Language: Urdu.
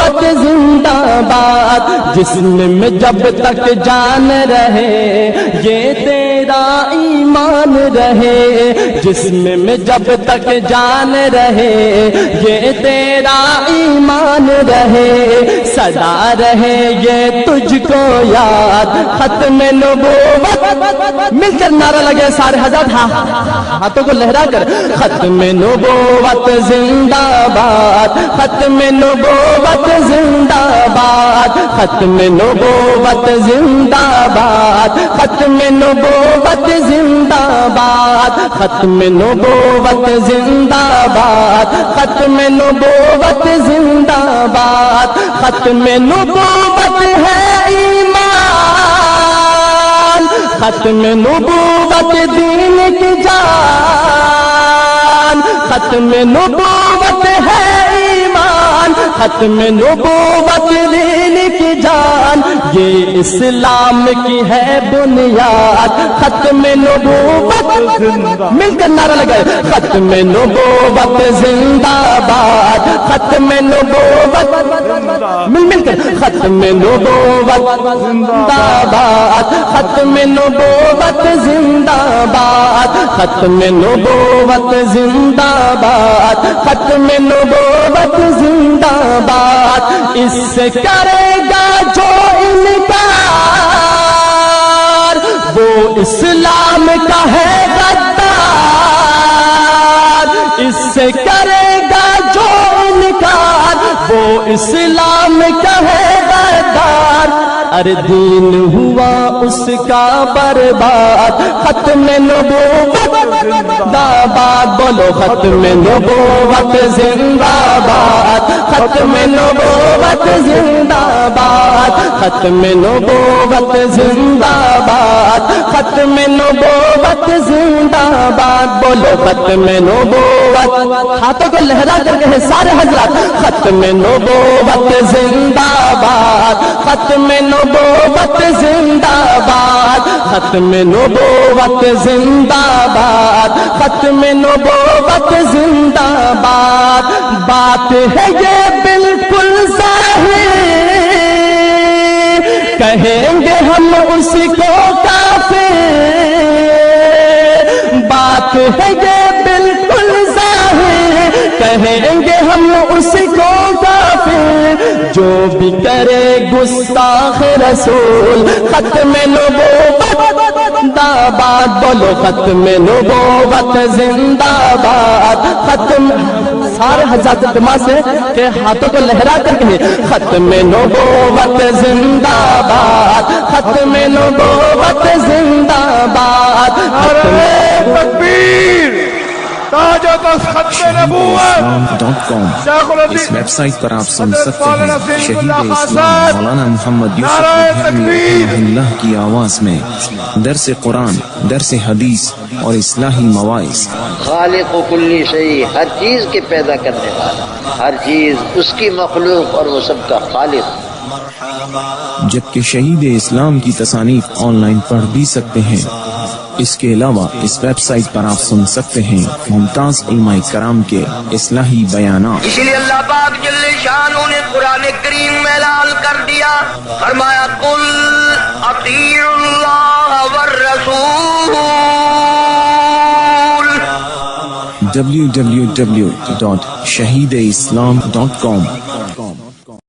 نبوت زندہ باد، جسم میں جب تک جان رہے یہ تیرا ایمان رہے، جسم میں جب تک جان رہے یہ تیرا ایمان رہے، سدا رہے یہ تجھ کو یاد ختم نبوت، مل کر نعرہ لگے سارے حضرات، ہاتھوں کو لہرا کر، ختم نبوت زندہ باد، ختم نبوت زندہ باد، ختم نبوت زندہ باد، ختم نبوت زندہ باد، ختم نبوت زندہ باد، ختم نبوت زندہ باد، ختم نبوت ہے ایمان، ختم نبوت دین کی جان، ختم نبوت ہے ایمان، ختم نبوت دین کی جان، یہ اسلام کی ہے بنیاد، ختم نبوت، مل کر نعرہ لگائے، ختم نبوت زندہ باد، ختم نبوت، مل کر، ختم نبوت زندہ باد، ختم نبوت زندہ باد، ختم نبوت زندہ باد، ختم نبوت زندہ باد، اس سے کرے گا جو انکار وہ اسلام کا ہے غدار، اس سے کرے گا جو انکار وہ اسلام کا ہے غدار، ارے دین ہوا اس کا برباد، ختم نبوت زندہ باد، بولو ختم نبوت زندہ باد، ختم نبوت زندہ باد، ختم نبوت زندہ باد، ختم نبوت زندہ باد، بولو ختم نبوت، ہاتھوں کو لہرا کر کہے سارے حضرات، ختم نبوت زندہ باد، ختم نبوت زندہ باد، ختم نبوت زندہ باد، ختم نبوت زندہ باد، بات ہے یہ بالکل ظاہر، کہیں گے ہم اسی کو کافر، بات ہے یہ بالکل ظاہر، کہیں گے ہم اسی کو کافر، جو بھی کرے گستاخ رسول، ختم نبوت زندہ باد، بولو ختم نبوت زندہ باد، ختم، سارے حضرات دماغ سے کہ ہاتھوں کو لہرا کر کہیں ختم نبوت زندہ باد، ختم نبوت زندہ باد، تکبیر، تاج و تخت ختم نبوت islam.com اس ویب سائٹ پر آپ سن سکتے ہیں شہید اسلام مولانا محمد یوسف رحمہ اللہ کی آواز میں درس قرآن، درس حدیث اور اصلاحی مواعظ۔ خالق و کلی شیء، ہر چیز کے پیدا کرنے والا، ہر چیز اس کی مخلوق اور وہ سب کا خالق۔ جبکہ شہید اسلام کی تصانیف آن لائن پڑھ بھی سکتے ہیں۔ اس کے علاوہ اس ویب سائٹ پر آپ سن سکتے ہیں ممتاز علماء کرام کے اصلاحی بیانات۔ اسی لیے اللہ پاک جل شانہ نے قرآن کریم میں اعلان کر دیا، فرمایا قل اطیعوا اللہ والرسول۔ www.shahideislam.com